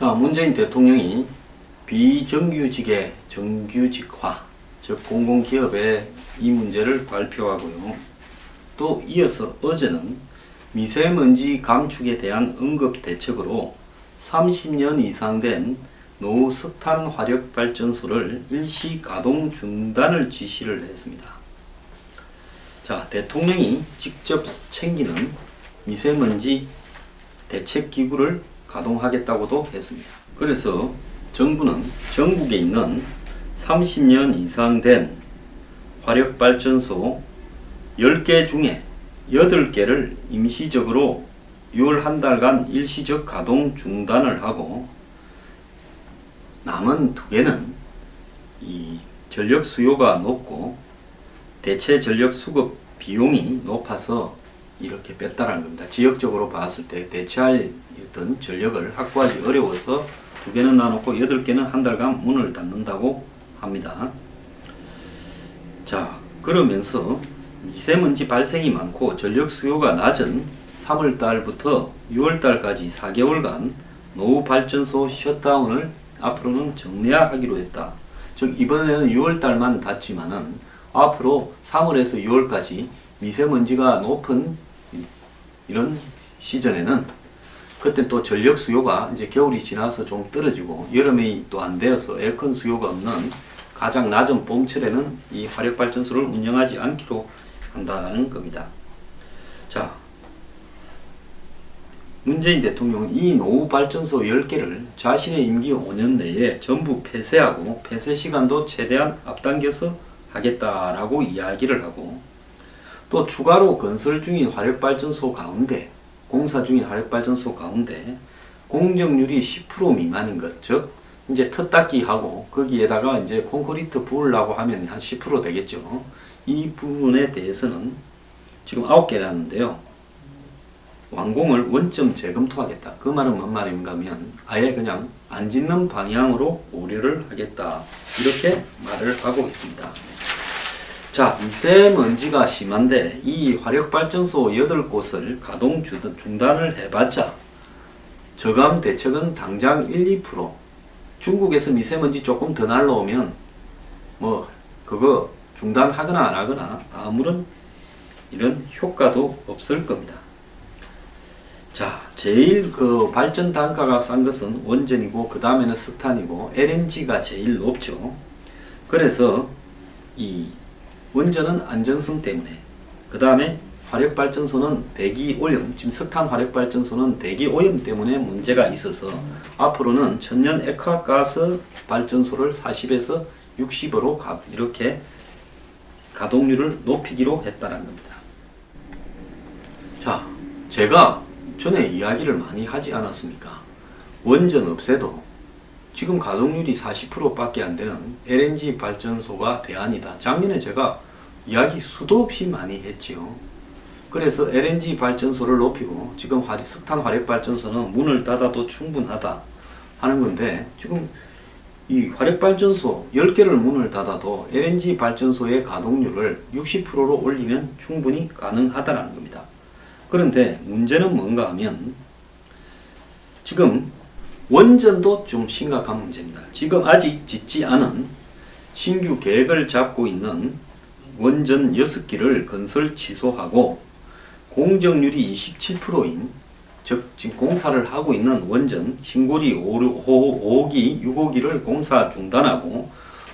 자, 문재인 대통령이 비정규직의 정규직화, 즉 공공기업의 이 문제를 발표하고요. 또 이어서 어제는 미세먼지 감축에 대한 응급대책으로 30년 이상 된 노후 석탄 화력발전소를 일시 가동 중단을 지시를 했습니다. 자, 대통령이 직접 챙기는 미세먼지 대책기구를 가동하겠다고도 했습니다. 그래서 정부는 전국에 있는 30년 이상 된 화력발전소 10개 중에 8개를 임시적으로 6월 한 달간 일시적 가동 중단을 하고, 남은 2개는 이 전력 수요가 높고 대체 전력 수급 비용이 높아서 이렇게 뺐다라는 겁니다. 지역적으로 봤을 때 대체할 어떤 전력을 확보하기 어려워서 2개는 놔놓고 8개는 한 달간 문을 닫는다고 합니다. 자, 그러면서 미세먼지 발생이 많고 전력 수요가 낮은 3월달부터 6월달까지 4개월간 노후 발전소 셧다운을 앞으로는 정례하기로 했다. 즉 이번에는 6월달만 닫지만은 앞으로 3월에서 6월까지 미세먼지가 높은 이런 시즌에는 그때 또 전력 수요가 이제 겨울이 지나서 좀 떨어지고 여름이 또 안 되어서 에어컨 수요가 없는 가장 낮은 봄철에는 이 화력발전소를 운영하지 않기로 한다는 겁니다. 자, 문재인 대통령은 이 노후발전소 10개를 자신의 임기 5년 내에 전부 폐쇄하고 폐쇄 시간도 최대한 앞당겨서 하겠다라고 이야기를 하고, 또 추가로 건설 중인 화력발전소 가운데, 공사 중인 화력발전소 가운데 공정률이 10% 미만인 것, 즉 이제 텄닦기 하고 거기에다가 이제 콘크리트 부으려고 하면 한 10% 되겠죠. 이 부분에 대해서는 지금 9개라는데요. 완공을 원점 재검토하겠다. 그 말은 뭔 말인가 하면 아예 그냥 안 짓는 방향으로 고려를 하겠다. 이렇게 말을 하고 있습니다. 자, 미세먼지가 심한데 이 화력발전소 8곳을 가동 중단을 해봤자 저감 대책은 당장 1~2%. 중국에서 미세먼지 조금 더 날라오면 뭐 그거 중단하거나 안 하거나 아무런 이런 효과도 없을 겁니다. 자, 제일 그 발전 단가가 싼 것은 원전이고 그 다음에는 석탄이고 LNG가 제일 높죠. 그래서 이 원전은 안전성 때문에, 그 다음에 화력발전소는 대기 오염, 지금 석탄 화력발전소는 대기 오염 때문에 문제가 있어서 앞으로는 천연 액화가스 발전소를 40에서 60으로 이렇게 가동률을 높이기로 했다는 겁니다. 자, 제가 전에 이야기를 많이 하지 않았습니까? 원전 없애도 지금 가동률이 40%밖에 안 되는 LNG 발전소가 대안이다. 작년에 제가 이야기 수도 없이 많이 했지요. 그래서 LNG 발전소를 높이고 지금 석탄 화력 발전소는 문을 닫아도 충분하다 하는 건데, 지금 이 화력 발전소 10개를 문을 닫아도 LNG 발전소의 가동률을 60%로 올리면 충분히 가능하다는 겁니다. 그런데 문제는 뭔가 하면 지금 원전도 좀 심각한 문제입니다. 지금 아직 짓지 않은 신규 계획을 잡고 있는 원전 6기를 건설 취소하고 공정률이 27%인, 즉 지금 공사를 하고 있는 원전 신고리 5호기, 6호기를 공사 중단하고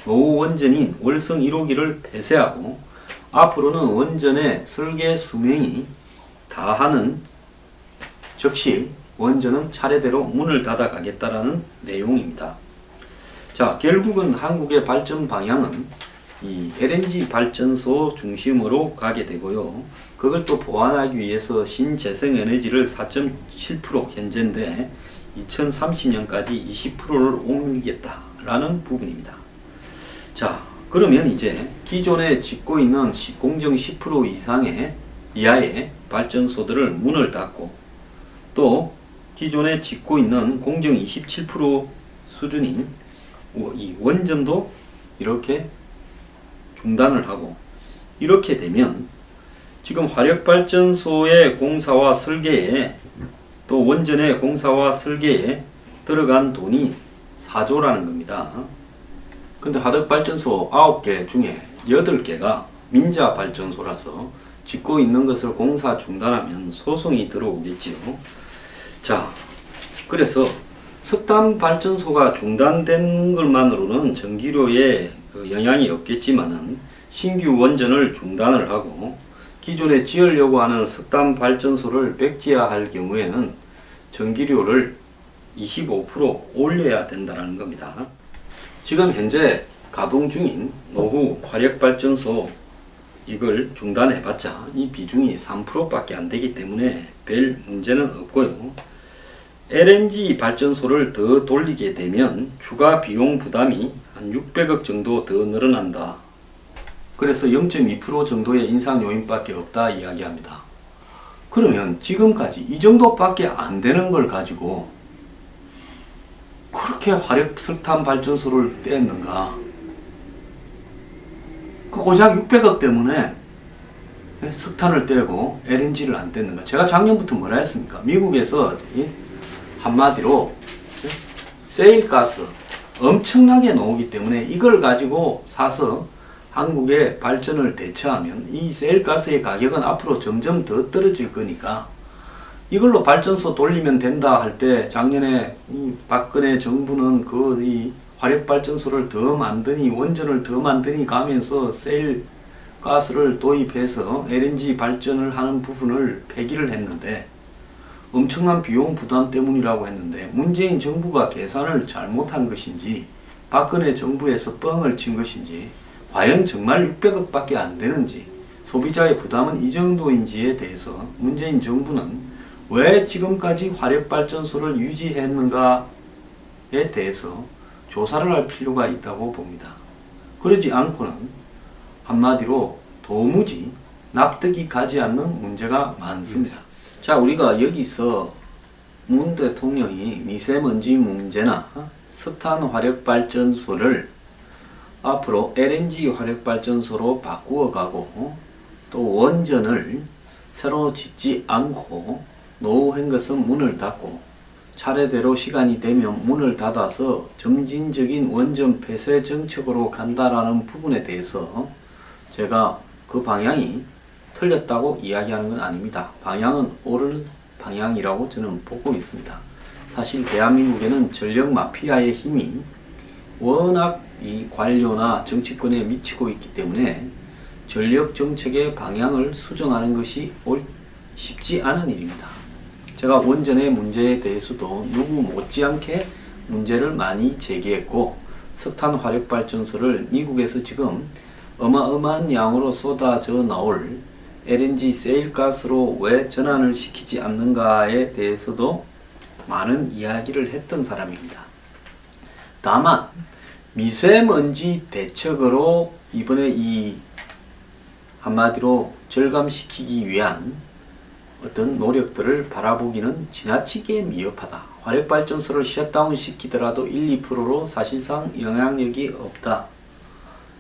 노후 원전인 월성 1호기를 폐쇄하고 앞으로는 원전의 설계 수명이 다하는 즉시 원전은 차례대로 문을 닫아 가겠다라는 내용입니다. 자, 결국은 한국의 발전 방향은 이 LNG 발전소 중심으로 가게 되고요. 그걸 또 보완하기 위해서 신재생에너지를 4.7% 현재인데 2030년까지 20%를 옮기겠다라는 부분입니다. 자, 그러면 이제 기존에 짓고 있는 공정 10% 이하의 발전소들을 문을 닫고, 또 기존에 짓고 있는 공정 27% 수준인 이 원전도 이렇게 중단을 하고, 이렇게 되면 지금 화력발전소의 공사와 설계에, 또 원전의 공사와 설계에 들어간 돈이 4조라는 겁니다. 근데 화력발전소 9개 중에 8개가 민자발전소라서 짓고 있는 것을 공사 중단하면 소송이 들어오겠지요. 자, 그래서 석탄발전소가 중단된 것만으로는 전기료에 영향이 없겠지만은 신규 원전을 중단을 하고 기존에 지으려고 하는 석탄발전소를 백지화할 경우에는 전기료를 25% 올려야 된다는 겁니다. 지금 현재 가동 중인 노후 화력발전소 이걸 중단해봤자 이 비중이 3%밖에 안 되기 때문에 별 문제는 없고요. LNG 발전소를 더 돌리게 되면 추가 비용 부담이 한 600억 정도 더 늘어난다. 그래서 0.2% 정도의 인상 요인밖에 없다 이야기합니다. 그러면 지금까지 이 정도밖에 안 되는 걸 가지고 그렇게 화력 석탄 발전소를 뗐는가? 그 고작 600억 때문에 석탄을 떼고 LNG를 안 뗐는가? 제가 작년부터 뭐라 했습니까? 미국에서 한마디로 세일가스 엄청나게 나오기 때문에 이걸 가지고 사서 한국의 발전을 대처하면 이 세일가스의 가격은 앞으로 점점 더 떨어질 거니까 이걸로 발전소 돌리면 된다 할 때 작년에 박근혜 정부는 이 화력발전소를 더 만드니 원전을 더 만드니 가면서 세일가스를 도입해서 LNG 발전을 하는 부분을 폐기를 했는데 엄청난 비용 부담 때문이라고 했는데 문재인 정부가 계산을 잘못한 것인지 박근혜 정부에서 뻥을 친 것인지 과연 정말 600억 밖에 안 되는지 소비자의 부담은 이 정도인지에 대해서 문재인 정부는 왜 지금까지 화력발전소를 유지했는가에 대해서 조사를 할 필요가 있다고 봅니다. 그러지 않고는 한마디로 도무지 납득이 가지 않는 문제가 많습니다. 자, 우리가 여기서 문 대통령이 미세먼지 문제나 석탄 화력발전소를 앞으로 LNG 화력발전소로 바꾸어 가고 또 원전을 새로 짓지 않고 노후한 것은 문을 닫고 차례대로 시간이 되면 문을 닫아서 점진적인 원전 폐쇄 정책으로 간다라는 부분에 대해서 제가 그 방향이 틀렸다고 이야기하는 건 아닙니다. 방향은 옳은 방향이라고 저는 보고 있습니다. 사실 대한민국에는 전력 마피아의 힘이 워낙 이 관료나 정치권에 미치고 있기 때문에 전력 정책의 방향을 수정하는 것이 쉽지 않은 일입니다. 제가 원전의 문제에 대해서도 누구 못지않게 문제를 많이 제기했고 석탄 화력발전소를 미국에서 지금 어마어마한 양으로 쏟아져 나올 LNG 세일가스로 왜 전환을 시키지 않는가에 대해서도 많은 이야기를 했던 사람입니다. 다만 미세먼지 대책으로 이번에 이 한마디로 절감시키기 위한 어떤 노력들을 바라보기는 지나치게 미흡하다. 화력발전소를 셧다운 시키더라도 1, 2%로 사실상 영향력이 없다.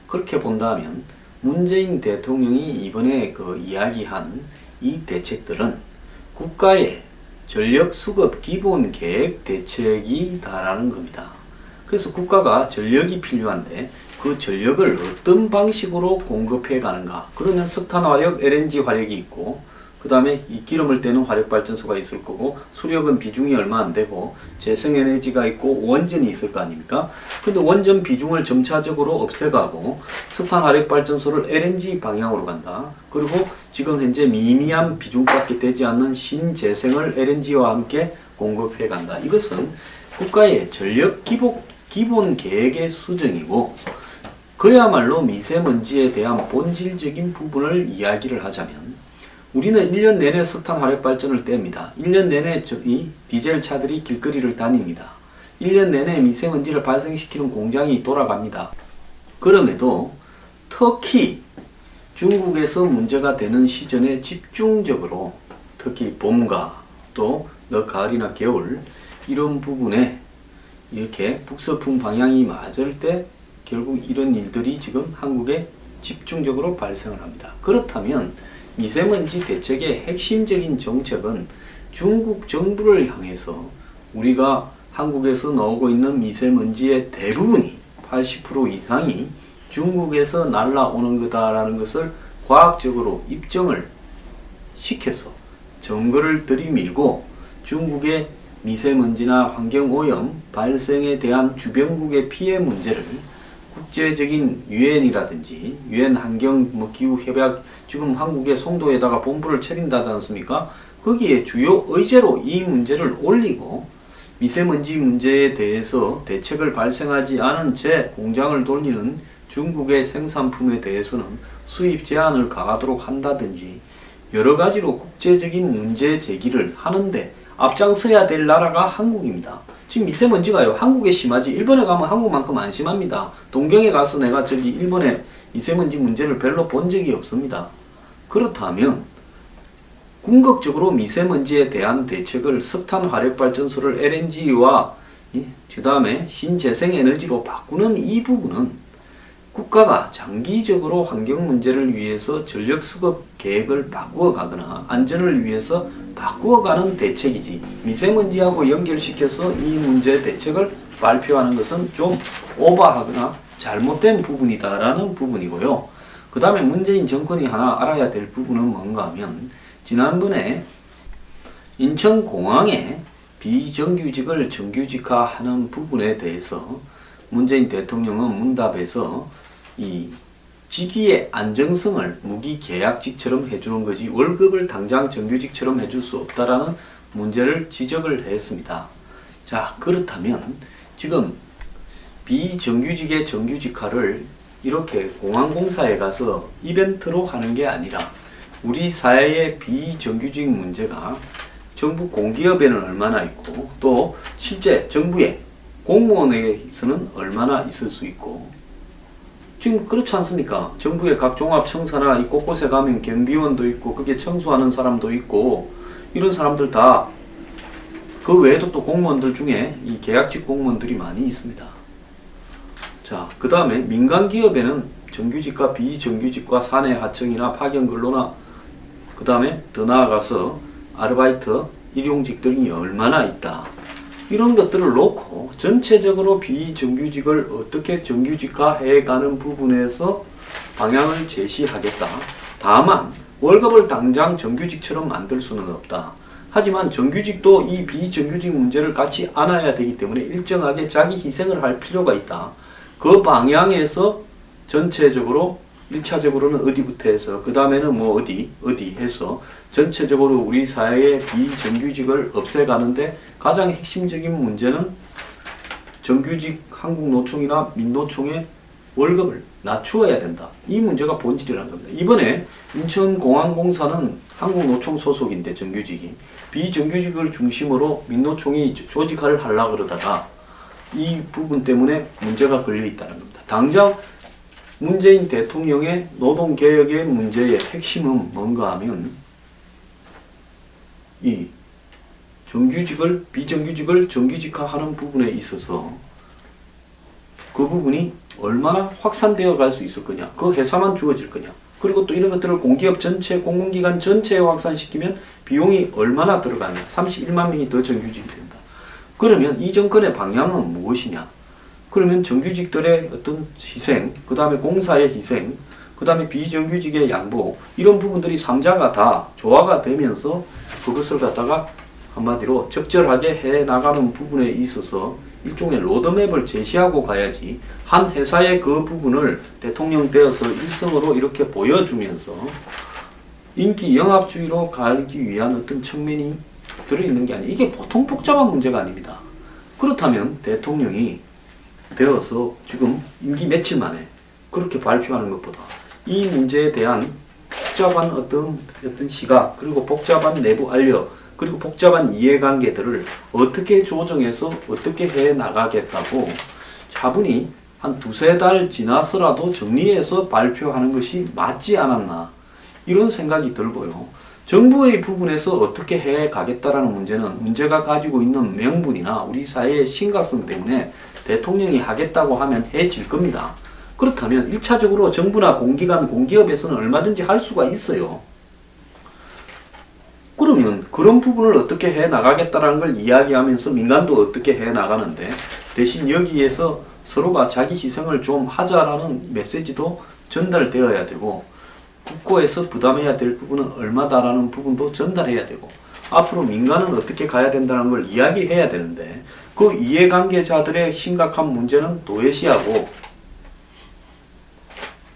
그렇게 본다면 문재인 대통령이 이번에 이야기한 이 대책들은 국가의 전력 수급 기본 계획 대책이다라는 겁니다. 그래서 국가가 전력이 필요한데 그 전력을 어떤 방식으로 공급해 가는가. 그러면 석탄 화력, LNG 화력이 있고 그 다음에 이 기름을 떼는 화력발전소가 있을 거고 수력은 비중이 얼마 안 되고 재생에너지가 있고 원전이 있을 거 아닙니까? 근데 원전 비중을 점차적으로 없애가고 석탄 화력발전소를 LNG 방향으로 간다. 그리고 지금 현재 미미한 비중밖에 되지 않는 신재생을 LNG와 함께 공급해 간다. 이것은 국가의 전력 기본 계획의 수정이고 그야말로 미세먼지에 대한 본질적인 부분을 이야기를 하자면 우리는 1년 내내 석탄 화력발전을 뗍니다. 1년 내내 이 디젤 차들이 길거리를 다닙니다. 1년 내내 미세먼지를 발생시키는 공장이 돌아갑니다. 그럼에도 특히 중국에서 문제가 되는 시즌에 집중적으로 특히 봄과 또 늦가을이나 겨울 이런 부분에 이렇게 북서풍 방향이 맞을 때 결국 이런 일들이 지금 한국에 집중적으로 발생을 합니다. 그렇다면 미세먼지 대책의 핵심적인 정책은 중국 정부를 향해서 우리가 한국에서 나오고 있는 미세먼지의 대부분이 80% 이상이 중국에서 날아오는 거다라는 것을 과학적으로 입증을 시켜서 증거를 들이밀고 중국의 미세먼지나 환경오염 발생에 대한 주변국의 피해 문제를 국제적인 유엔이라든지 유엔 환경 기후 협약, 지금 한국의 송도에다가 본부를 차린다지 않습니까? 거기에 주요 의제로 이 문제를 올리고 미세먼지 문제에 대해서 대책을 발생하지 않은 채 공장을 돌리는 중국의 생산품에 대해서는 수입 제한을 가하도록 한다든지 여러 가지로 국제적인 문제 제기를 하는데 앞장서야 될 나라가 한국입니다. 지금 미세먼지가요, 한국에 심하지 일본에 가면 한국만큼 안 심합니다. 동경에 가서 내가 저기 일본의 미세먼지 문제를 별로 본 적이 없습니다. 그렇다면 궁극적으로 미세먼지에 대한 대책을 석탄 화력발전소를 LNG와 그 다음에 신재생에너지로 바꾸는 이 부분은 국가가 장기적으로 환경 문제를 위해서 전력 수급 계획을 바꾸어 가거나 안전을 위해서 바꾸어 가는 대책이지, 미세먼지하고 연결시켜서 이 문제 대책을 발표하는 것은 좀 오버하거나 잘못된 부분이다라는 부분이고요. 그 다음에 문재인 정권이 하나 알아야 될 부분은 뭔가 하면, 지난번에 인천공항에 비정규직을 정규직화하는 부분에 대해서 문재인 대통령은 문답에서 이 직위의 안정성을 무기계약직처럼 해주는 거지 월급을 당장 정규직처럼 해줄 수 없다라는 문제를 지적을 했습니다. 자, 그렇다면 지금 비정규직의 정규직화를 이렇게 공항공사에 가서 이벤트로 하는 게 아니라 우리 사회의 비정규직 문제가 정부 공기업에는 얼마나 있고 또 실제 정부의 공무원에게서는 얼마나 있을 수 있고, 지금 그렇지 않습니까? 정부의 각 종합청사나 이 곳곳에 가면 경비원도 있고 그게 청소하는 사람도 있고 이런 사람들 다 그 외에도 또 공무원들 중에 이 계약직 공무원들이 많이 있습니다. 자, 그 다음에 민간기업에는 정규직과 비정규직과 사내 하청이나 파견 근로나 그 다음에 더 나아가서 아르바이트 일용직들이 얼마나 있다. 이런 것들을 놓고 전체적으로 비정규직을 어떻게 정규직화해가는 부분에서 방향을 제시하겠다. 다만 월급을 당장 정규직처럼 만들 수는 없다. 하지만 정규직도 이 비정규직 문제를 같이 안아야 되기 때문에 일정하게 자기 희생을 할 필요가 있다. 그 방향에서 전체적으로 1차적으로는 어디부터 해서 그 다음에는 뭐 어디 해서 전체적으로 우리 사회의 비정규직을 없애가는데 가장 핵심적인 문제는 정규직 한국노총이나 민노총의 월급을 낮추어야 된다. 이 문제가 본질이라는 겁니다. 이번에 인천공항공사는 한국노총 소속인데 정규직이 비정규직을 중심으로 민노총이 조직화를 하려고 그러다가 이 부분 때문에 문제가 걸려 있다는 겁니다. 당장 문재인 대통령의 노동개혁의 문제의 핵심은 뭔가 하면 이 정규직을 비정규직을 정규직화하는 부분에 있어서 그 부분이 얼마나 확산되어 갈 수 있을 거냐, 그 회사만 주어질 거냐, 그리고 또 이런 것들을 공기업 전체, 공공기관 전체에 확산시키면 비용이 얼마나 들어가냐, 31만 명이 더 정규직이 된다. 그러면 이 정권의 방향은 무엇이냐? 그러면 정규직들의 어떤 희생, 그 다음에 공사의 희생, 그 다음에 비정규직의 양보, 이런 부분들이 상자가 다 조화가 되면서 그것을 갖다가 한마디로 적절하게 해 나가는 부분에 있어서 일종의 로드맵을 제시하고 가야지, 한 회사의 그 부분을 대통령 되어서 일성으로 이렇게 보여주면서 인기 영합주의로 가기 위한 어떤 측면이 들어있는 게 아니에요. 이게 보통 복잡한 문제가 아닙니다. 그렇다면 대통령이 되어서 지금 임기 며칠 만에 그렇게 발표하는 것보다 이 문제에 대한 복잡한 어떤 시각, 그리고 복잡한 내부 알력, 그리고 복잡한 이해관계들을 어떻게 조정해서 어떻게 해 나가겠다고 차분히 한 두세 달 지나서라도 정리해서 발표하는 것이 맞지 않았나, 이런 생각이 들고요. 정부의 부분에서 어떻게 해 가겠다라는 문제는 문제가 가지고 있는 명분이나 우리 사회의 심각성 때문에 대통령이 하겠다고 하면 해질 겁니다. 그렇다면 1차적으로 정부나 공기관, 공기업에서는 얼마든지 할 수가 있어요. 그러면 그런 부분을 어떻게 해 나가겠다라는 걸 이야기하면서 민간도 어떻게 해 나가는데, 대신 여기에서 서로가 자기 희생을 좀 하자라는 메시지도 전달되어야 되고, 국고에서 부담해야 될 부분은 얼마다라는 부분도 전달해야 되고, 앞으로 민간은 어떻게 가야 된다는 걸 이야기해야 되는데, 그 이해관계자들의 심각한 문제는 도외시하고,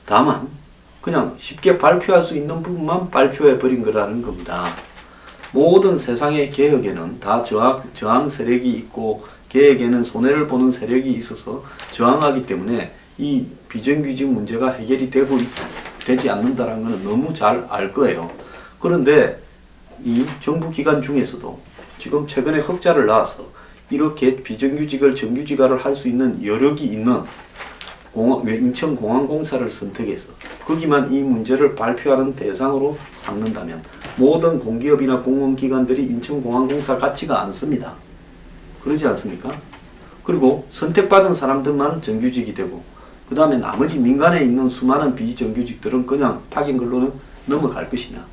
다만 그냥 쉽게 발표할 수 있는 부분만 발표해 버린 거라는 겁니다. 모든 세상의 개혁에는 다 저항 세력이 있고, 개혁에는 손해를 보는 세력이 있어서 저항하기 때문에 이 비정규직 문제가 해결이 되지 않는다는 것은 너무 잘 알 거예요. 그런데 이 정부 기관 중에서도 지금 최근에 흑자를 낳아서 이렇게 비정규직을 정규직화를 할 수 있는 여력이 있는 인천공항공사를 선택해서 거기만 이 문제를 발표하는 대상으로 삼는다면 모든 공기업이나 공공기관들이 인천공항공사 같지가 않습니다. 그러지 않습니까? 그리고 선택받은 사람들만 정규직이 되고, 그 다음에 나머지 민간에 있는 수많은 비정규직들은 그냥 파견근로는 넘어갈 것이냐.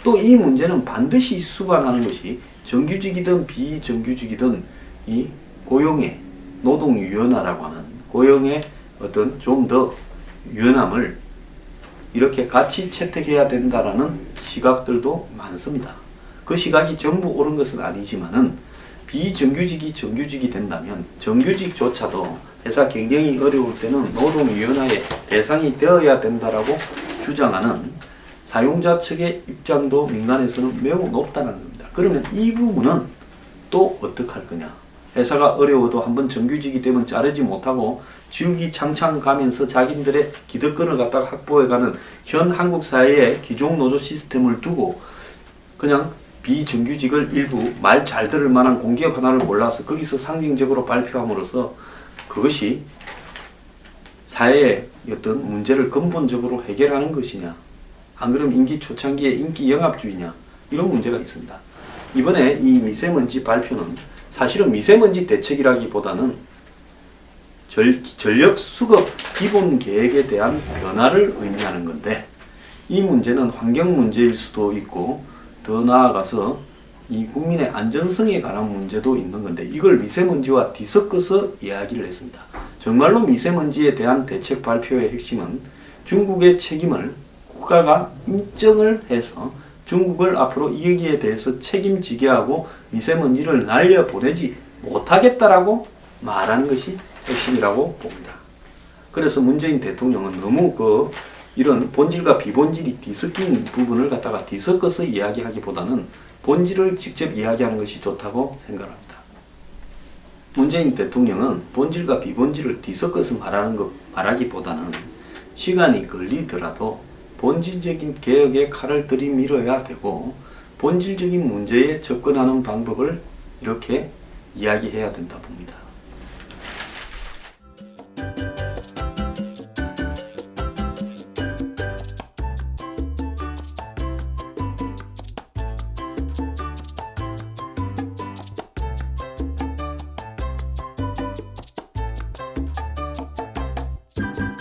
또 이 문제는 반드시 수반하는 것이 정규직이든 비정규직이든 이 고용의 노동유연화라고 하는 고용의 어떤 좀 더 유연함을 이렇게 같이 채택해야 된다라는 시각들도 많습니다. 그 시각이 전부 옳은 것은 아니지만은 비정규직이 정규직이 된다면 정규직조차도 회사 경쟁이 어려울 때는 노동위원회의 대상이 되어야 된다라고 주장하는 사용자 측의 입장도 민간에서는 매우 높다는 겁니다. 그러면 이 부분은 또 어떻게 할 거냐. 회사가 어려워도 한번 정규직이 되면 자르지 못하고 줄기창창 가면서 자기들의 기득권을 갖다가 확보해가는 현 한국 사회의 기존 노조 시스템을 두고 그냥 비정규직을 일부 말 잘 들을 만한 공기업 하나를 골라서 거기서 상징적으로 발표함으로써 그것이 사회의 어떤 문제를 근본적으로 해결하는 것이냐, 안 그러면 임기 초창기에 인기 영합주의냐, 이런 문제가 있습니다. 이번에 이 미세먼지 발표는 사실은 미세먼지 대책이라기보다는 전력 수급 기본 계획에 대한 변화를 의미하는 건데, 이 문제는 환경 문제일 수도 있고 더 나아가서 이 국민의 안전성에 관한 문제도 있는 건데, 이걸 미세먼지와 뒤섞어서 이야기를 했습니다. 정말로 미세먼지에 대한 대책 발표의 핵심은 중국의 책임을 국가가 인정을 해서 중국을 앞으로 여기에 대해서 책임지게 하고 미세먼지를 날려보내지 못하겠다라고 말하는 것이 핵심이라고 봅니다. 그래서 문재인 대통령은 너무 이런 본질과 비본질이 뒤섞인 부분을 갖다가 뒤섞어서 이야기하기보다는 본질을 직접 이야기하는 것이 좋다고 생각합니다. 문재인 대통령은 본질과 비본질을 뒤섞어서 말하기보다는 시간이 걸리더라도 본질적인 개혁에 칼을 들이밀어야 되고 본질적인 문제에 접근하는 방법을 이렇게 이야기해야 된다 봅니다.